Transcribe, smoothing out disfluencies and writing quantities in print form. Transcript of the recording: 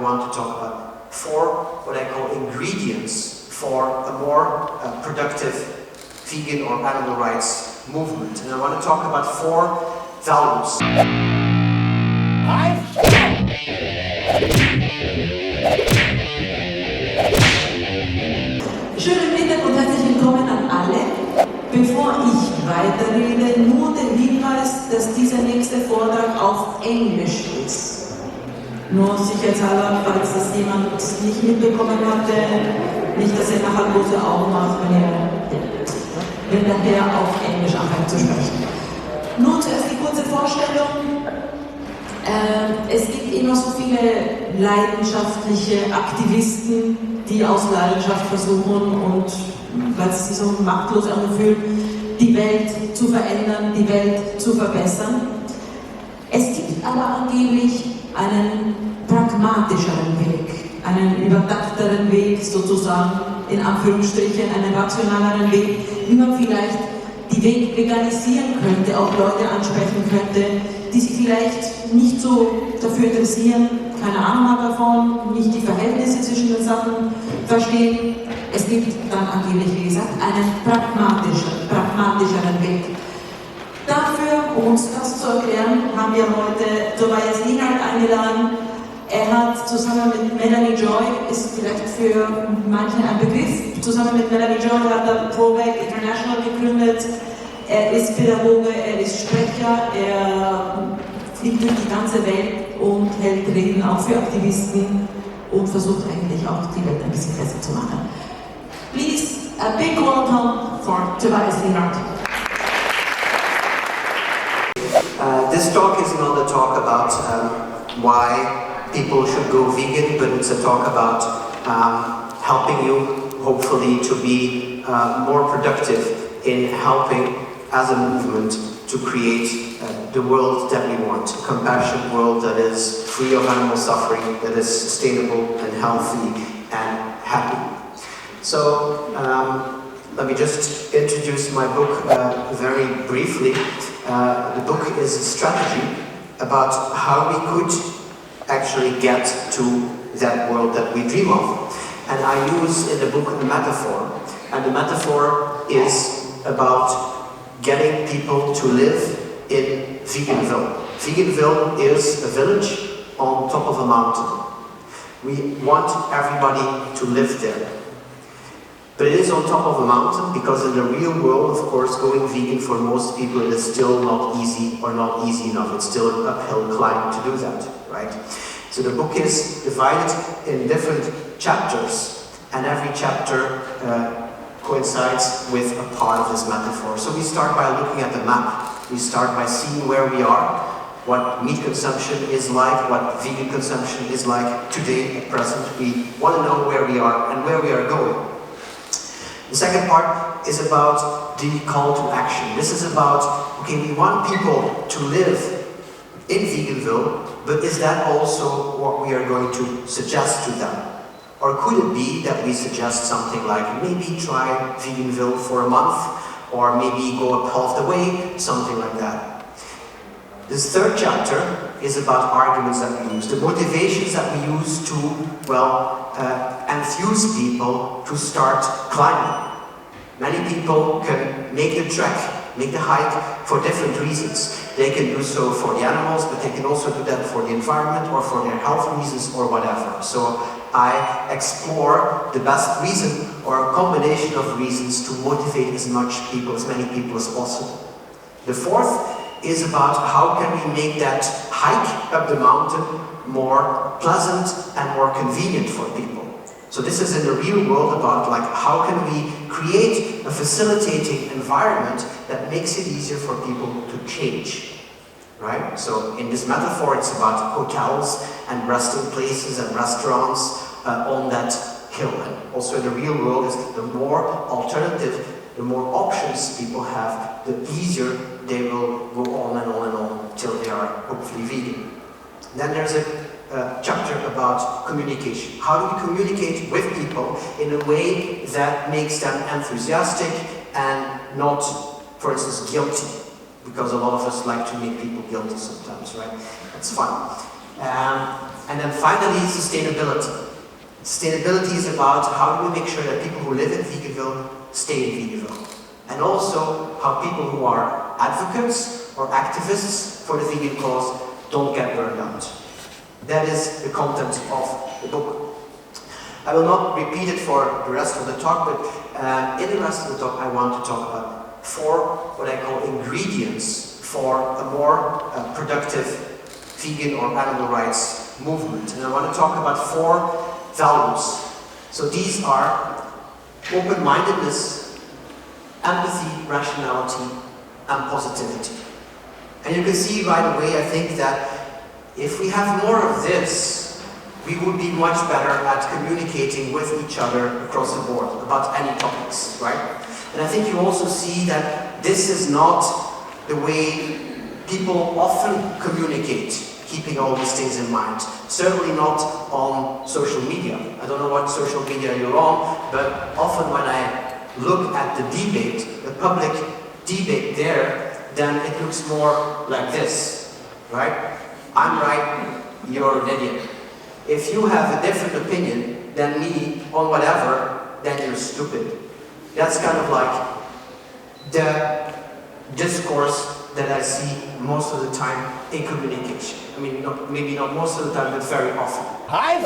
want to talk about 4 what I call ingredients for a more productive vegan or animal rights movement. And I want to talk about 4 values. Schönen Mittag und herzlich willkommen an alle. Bevor ich weiterrede, nur der Hinweis, dass dieser nächste Vortrag auf Englisch ist. Nur sicherheitshalber, falls das jemand nicht mitbekommen hatte, nicht, dass ihr nachher große Augen macht, wenn der Herr auf Englisch anfängt zu sprechen. Nun zuerst die kurze Vorstellung. Es gibt immer so viele leidenschaftliche Aktivisten, die aus Leidenschaft versuchen und weil sie sich so machtlos fühlen, die Welt zu verändern, die Welt zu verbessern. Es gibt aber angeblich einen pragmatischeren Weg, einen überdachteren Weg sozusagen, in Anführungsstrichen, einen rationaleren Weg, wie man vielleicht die Welt veganisieren könnte, auch Leute ansprechen könnte, die sich vielleicht nicht so dafür interessieren, keine Ahnung haben davon, nicht die Verhältnisse zwischen den Sachen verstehen. Es gibt dann angeblich, wie gesagt, einen pragmatischeren Weg. Dafür, um uns das zu erklären, haben wir heute Tobias Leenaert eingeladen. Er hat zusammen mit Melanie Joy, ist vielleicht für manche ein Begriff, zusammen mit Melanie Joy hat er ProVeg International gegründet. Er ist Pädagoge, er ist Sprecher, er fliegt durch die ganze Welt und hält Reden auch für Aktivisten und versucht eigentlich auch die Welt ein bisschen besser zu machen. Please, a big welcome for Tobias Leenaert. This talk is not a talk about why people should go vegan, but it's a talk about helping you, hopefully, to be more productive in helping as a movement to create the world that we want, a compassionate world that is free of animal suffering, that is sustainable and healthy and happy. So let me just introduce my book very briefly. The book is a strategy about how we could actually get to that world that we dream of. And I use in the book a metaphor, and the metaphor is about getting people to live in Veganville. Veganville is a village on top of a mountain. We want everybody to live there. But it is on top of a mountain because in the real world, of course, going vegan for most people is still not easy or not easy enough. It's still an uphill climb to do that, right? So the book is divided in different chapters, and every chapter coincides with a part of this metaphor. So we start by looking at the map. We start by seeing where we are, what meat consumption is like, what vegan consumption is like today at present. We want to know where we are and where we are going. The second part is about the call to action. This is about, okay, we want people to live in Veganville, but is that also what we are going to suggest to them? Or could it be that we suggest something like maybe try Veganville for a month, or maybe go up half the way, something like that. This third chapter is about arguments that we use, the motivations that we use to, well, enthuse people to start climbing. Many people can make the trek, make the hike for different reasons. They can do so for the animals, but they can also do that for the environment or for their health reasons or whatever. So I explore the best reason or a combination of reasons to motivate as many people as possible. The fourth is about how can we make that hike up the mountain more pleasant and more convenient for people. So this is in the real world about like how can we create a facilitating environment that makes it easier for people to change, right? So in this metaphor it's about hotels and resting places and restaurants on that hill. And also in the real world is the more alternative, the more options people have, the easier they will go on and on and on till they are hopefully vegan. Then there's a chapter about communication. How do we communicate with people in a way that makes them enthusiastic and not, for instance, guilty? Because a lot of us like to make people guilty sometimes, right? That's fun. And then finally, sustainability. Sustainability is about how do we make sure that people who live in Veganville stay in Veganville. And also how people who are advocates or activists for the vegan cause don't get burned out. That is the content of the book. I will not repeat it for the rest of the talk, but in the rest of the talk I want to talk about 4 what I call ingredients for a more productive vegan or animal rights movement. And I want to talk about 4 values. So these are open-mindedness, empathy, rationality, and positivity. And you can see right away, I think that if we have more of this, we would be much better at communicating with each other across the board about any topics, right? And I think you also see that this is not the way people often communicate, keeping all these things in mind. Certainly not on social media. I don't know what social media you're on, but often when I look at the debate, the public debate there, then it looks more like this, right? I'm right, you're an idiot. If you have a different opinion than me on whatever, then you're stupid. That's kind of like the discourse that I see most of the time in communication. I mean, maybe not most of the time, but very often. Hi.